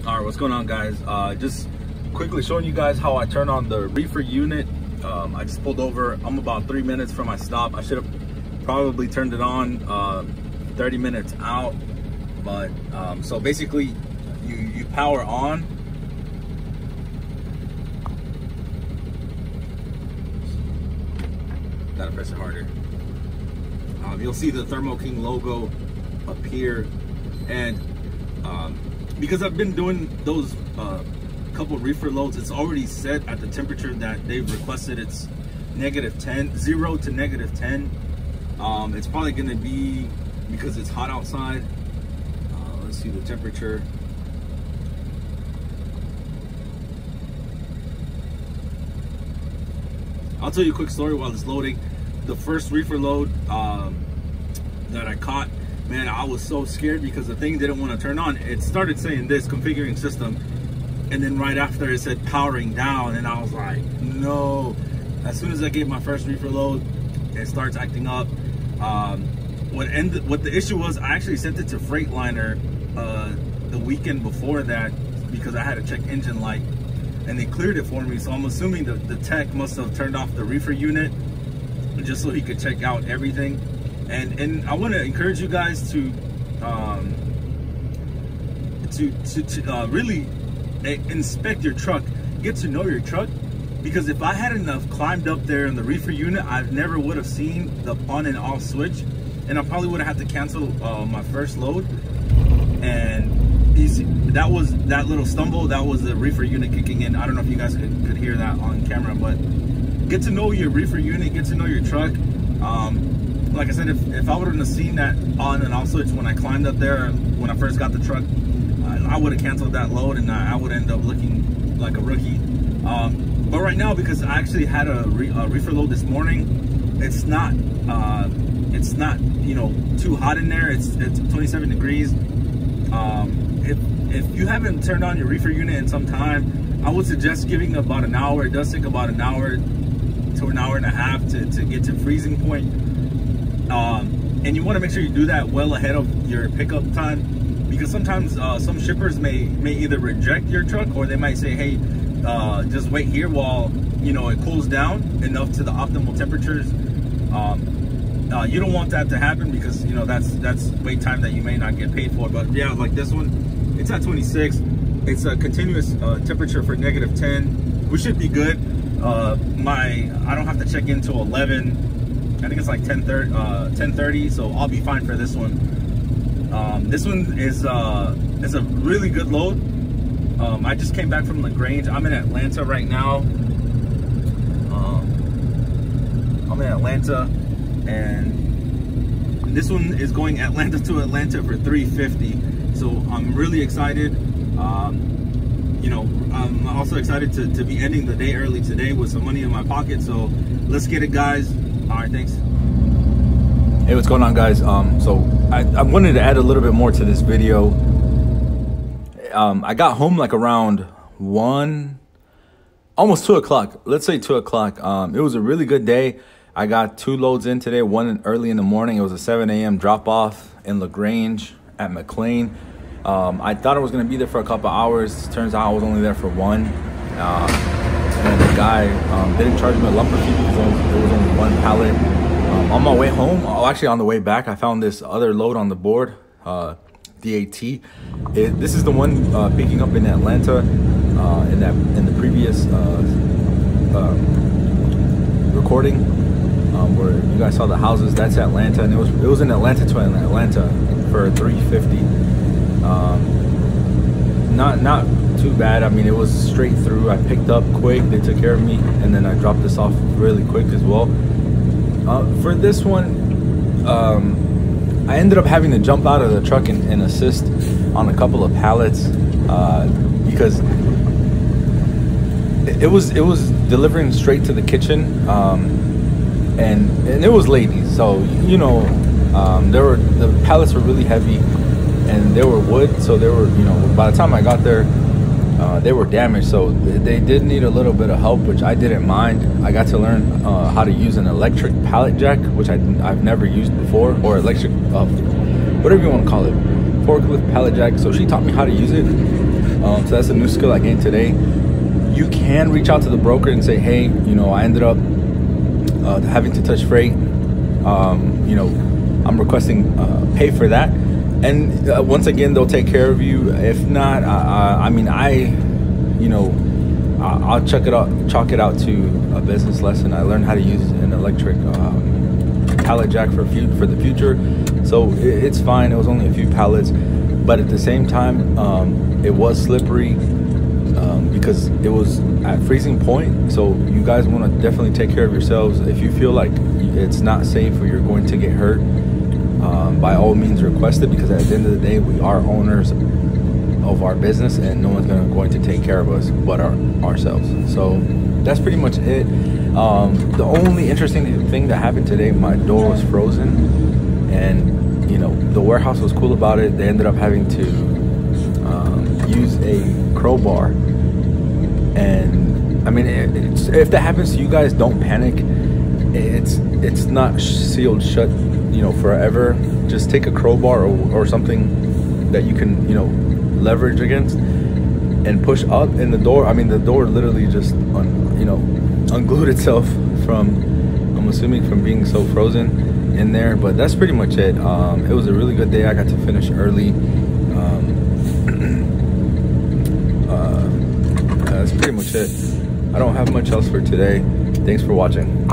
All right, what's going on, guys? Just quickly showing you guys how I turn on the reefer unit. I just pulled over. I'm about 3 minutes from my stop. I should have probably turned it on 30 minutes out, but so basically you power on. Gotta press it harder. You'll see the Thermo King logo appear, and because I've been doing those couple reefer loads, it's already set at the temperature that they've requested. It's -10, 0 to -10. It's probably gonna be because it's hot outside. Let's see the temperature. I'll tell you a quick story while it's loading. The first reefer load that I caught, man, I was so scared because the thing didn't want to turn on. It started saying this, configuring system, and then right after it said powering down, and I was like, no. As soon as I gave my first reefer load, it starts acting up. What the issue was, I actually sent it to Freightliner the weekend before that because I had to check engine light, and they cleared it for me. So I'm assuming the tech must have turned off the reefer unit just so he could check out everything. And I want to encourage you guys to really inspect your truck, get to know your truck, because if I hadn't have climbed up there in the reefer unit, I never would have seen the on and off switch, and I probably would have had to cancel my first load. And you see, that was that little stumble, that was the reefer unit kicking in. I don't know if you guys could hear that on camera, but get to know your reefer unit, get to know your truck. Like I said, if I wouldn't have seen that on and off switch when I climbed up there, when I first got the truck, I would have canceled that load, and I would end up looking like a rookie. But right now, because I actually had a reefer load this morning, it's not you know, too hot in there. It's 27 degrees. If you haven't turned on your reefer unit in some time, I would suggest giving about an hour. It does take about an hour to an hour and a half to get to freezing point. And you want to make sure you do that well ahead of your pickup time, because sometimes some shippers may either reject your truck, or they might say, hey, just wait here while, you know, it cools down enough to the optimal temperatures. You don't want that to happen, because, you know, that's wait time that you may not get paid for. But yeah, like this one, it's at 26. It's a continuous temperature for -10. We should be good. I don't have to check in till 11. I think it's like 10:30, so I'll be fine for this one. This one is a really good load. I just came back from LaGrange. I'm in Atlanta right now. I'm in Atlanta, and this one is going Atlanta to Atlanta for $350. So I'm really excited. You know, I'm also excited to be ending the day early today with some money in my pocket. So let's get it, guys. All right, thanks. Hey, what's going on, guys? So I wanted to add a little bit more to this video. I got home like around 1, almost 2 o'clock. Let's say 2 o'clock. It was a really good day. I got 2 loads in today, one early in the morning. It was a 7 a.m. drop off in LaGrange at McLean. I thought I was gonna be there for a couple hours. Turns out I was only there for 1. And the guy didn't charge me a lumber fee because it was only 1 pallet. On my way home, actually on the way back, I found this other load on the board, DAT. This is the one picking up in Atlanta. In the previous recording, where you guys saw the houses, that's Atlanta, and it was in Atlanta to Atlanta for $350. Not too bad. I mean, it was straight through. I picked up quick, they took care of me, and then I dropped this off really quick as well. For this one, I ended up having to jump out of the truck and assist on a couple of pallets because it was delivering straight to the kitchen, and it was ladies, so you know, the pallets were really heavy, and they were wood, so they were, you know, by the time I got there, they were damaged, so they did need a little bit of help, which I didn't mind. I got to learn how to use an electric pallet jack, which I've never used before, or electric, whatever you want to call it, forklift pallet jack. So she taught me how to use it, So that's a new skill I gained today. You can reach out to the broker and say, hey, you know, I ended up having to touch freight. You know, I'm requesting pay for that. And once again, they'll take care of you. If not, I mean, you know, I'll chalk it out to a business lesson. I learned how to use an electric pallet jack for the future, so it's fine. It was only a few pallets, but at the same time, it was slippery because it was at freezing point. So you guys want to definitely take care of yourselves. If you feel like it's not safe or you're going to get hurt, by all means request it, because at the end of the day, we are owners of our business and no one's going to take care of us but ourselves. So that's pretty much it. The only interesting thing that happened today, my door was frozen, and you know, the warehouse was cool about it. They ended up having to use a crowbar, and I mean, if that happens to you guys, don't panic. It's not sealed shut, you know, forever. Just take a crowbar or something that you can, you know, leverage against and push up in the door. I mean, the door literally just unglued itself from, I'm assuming, from being so frozen in there. But that's pretty much it. It was a really good day. I got to finish early. That's pretty much it. I don't have much else for today. Thanks for watching.